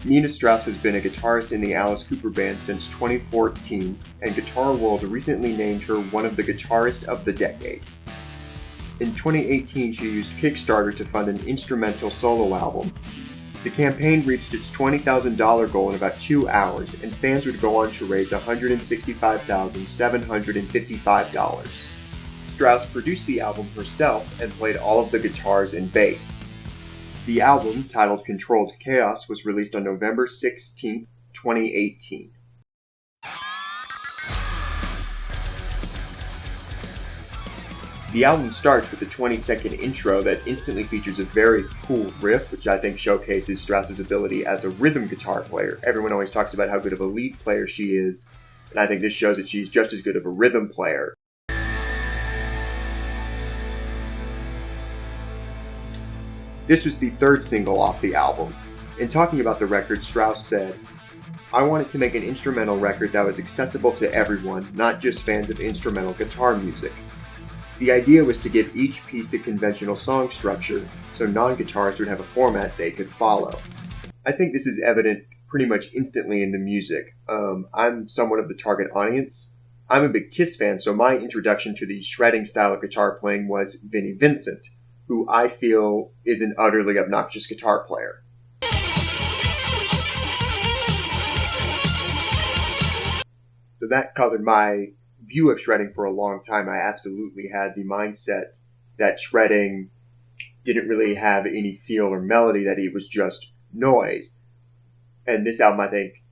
Nina Strauss has been a guitarist in the Alice Cooper Band since 2014, and Guitar World recently named her one of the Guitarists of the Decade. In 2018, she used Kickstarter to fund an instrumental solo album. The campaign reached its $20,000 goal in about 2 hours, and fans would go on to raise $165,755. Strauss produced the album herself and played all of the guitars and bass. The album, titled Controlled Chaos, was released on November 16, 2018. The album starts with a 20-second intro that instantly features a very cool riff, which I think showcases Strauss's ability as a rhythm guitar player. Everyone always talks about how good of a lead player she is, and I think this shows that she's just as good of a rhythm player. This was the third single off the album. In talking about the record, Strauss said, "I wanted to make an instrumental record that was accessible to everyone, not just fans of instrumental guitar music. The idea was to give each piece a conventional song structure, so non-guitarists would have a format they could follow." I think this is evident pretty much instantly in the music. I'm somewhat of the target audience. I'm a big Kiss fan, so my introduction to the shredding style of guitar playing was Vinnie Vincent, who I feel is an utterly obnoxious guitar player. So that colored my view of shredding for a long time. I absolutely had the mindset that shredding didn't really have any feel or melody, that it was just noise. And this album, I think,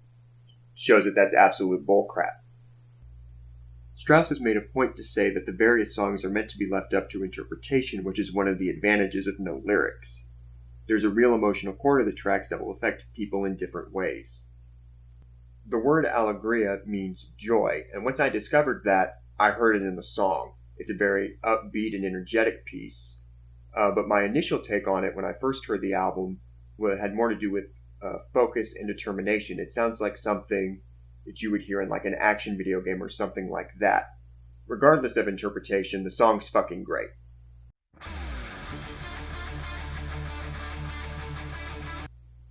shows that that's absolute bullcrap. Strauss has made a point to say that the various songs are meant to be left up to interpretation, which is one of the advantages of no lyrics. There's a real emotional core to the tracks that will affect people in different ways. The word allegria means joy, and once I discovered that, I heard it in the song. It's a very upbeat and energetic piece, but my initial take on it when I first heard the album had more to do with focus and determination. It sounds like something that you would hear in like an action video game or something like that. Regardless of interpretation, the song's fucking great.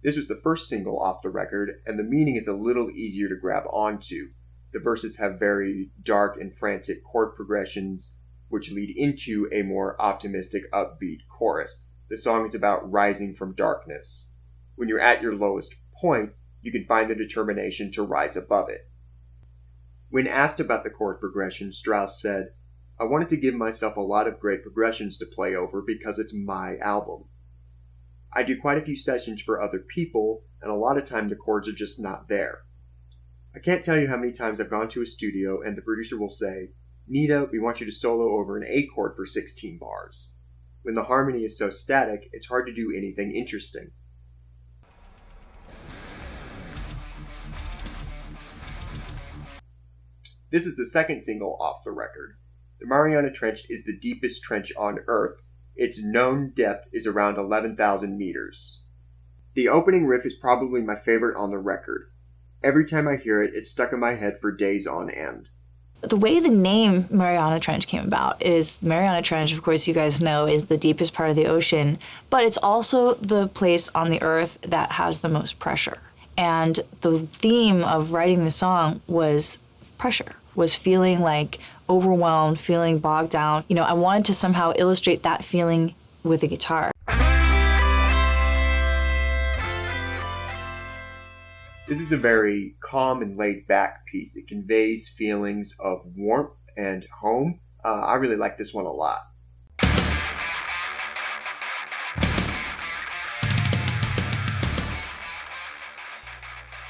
This was the first single off the record, and the meaning is a little easier to grab onto. The verses have very dark and frantic chord progressions, which lead into a more optimistic, upbeat chorus. The song is about rising from darkness. When you're at your lowest point, you can find the determination to rise above it. When asked about the chord progression, Strauss said, "I wanted to give myself a lot of great progressions to play over because it's my album. I do quite a few sessions for other people, and a lot of time the chords are just not there. I can't tell you how many times I've gone to a studio and the producer will say, 'Nita, we want you to solo over an A chord for 16 bars. When the harmony is so static, it's hard to do anything interesting.'" This is the second single off the record. The Mariana Trench is the deepest trench on Earth. Its known depth is around 11,000 meters. The opening riff is probably my favorite on the record. Every time I hear it, it's stuck in my head for days on end. The way the name Mariana Trench came about is Mariana Trench, of course, you guys know, is the deepest part of the ocean, but it's also the place on the Earth that has the most pressure. And the theme of writing the song was pressure, was feeling like overwhelmed, feeling bogged down. You know, I wanted to somehow illustrate that feeling with a guitar. This is a very calm and laid-back piece. It conveys feelings of warmth and home. I really like this one a lot.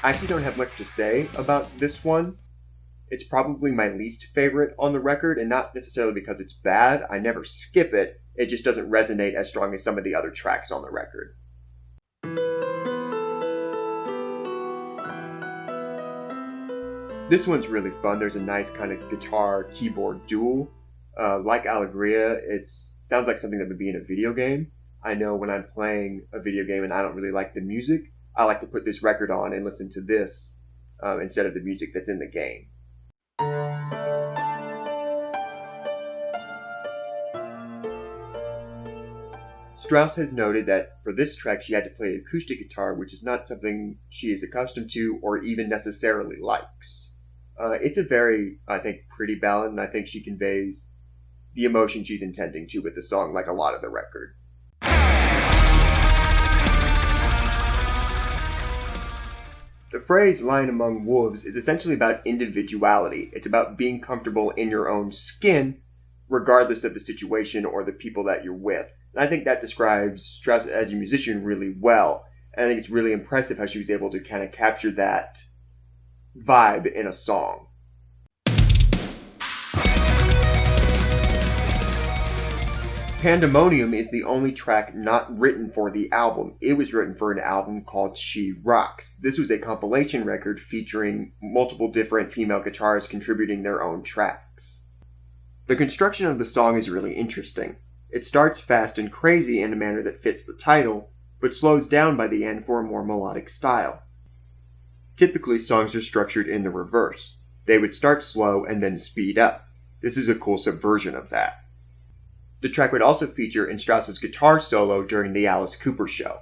I actually don't have much to say about this one. It's probably my least favorite on the record, and not necessarily because it's bad. I never skip it. It just doesn't resonate as strong as some of the other tracks on the record. This one's really fun. There's a nice kind of guitar-keyboard duel. Like Allegria, it sounds like something that would be in a video game. I know when I'm playing a video game and I don't really like the music, I like to put this record on and listen to this instead of the music that's in the game. Strauss has noted that for this track she had to play acoustic guitar, which is not something she is accustomed to or even necessarily likes. It's a very, I think, pretty ballad, and I think she conveys the emotion she's intending to with the song, like a lot of the record. The phrase "lying among wolves" is essentially about individuality. It's about being comfortable in your own skin, regardless of the situation or the people that you're with. And I think that describes Strauss as a musician really well. And I think it's really impressive how she was able to kind of capture that vibe in a song. Pandemonium is the only track not written for the album. It was written for an album called She Rocks. This was a compilation record featuring multiple different female guitarists contributing their own tracks. The construction of the song is really interesting. It starts fast and crazy in a manner that fits the title, but slows down by the end for a more melodic style. Typically, songs are structured in the reverse. They would start slow and then speed up. This is a cool subversion of that. The track would also feature in Strauss's guitar solo during the Alice Cooper show.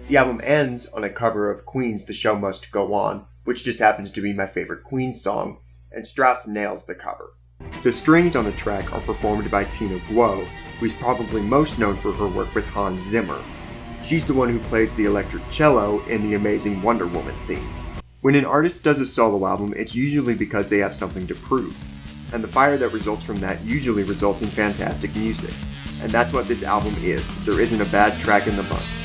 The album ends on a cover of Queen's "The Show Must Go On," which just happens to be my favorite Queen song, and Strauss nails the cover. The strings on the track are performed by Tina Guo, who is probably most known for her work with Hans Zimmer. She's the one who plays the electric cello in the Amazing Wonder Woman theme. When an artist does a solo album, it's usually because they have something to prove, and the fire that results from that usually results in fantastic music. And that's what this album is. There isn't a bad track in the bunch.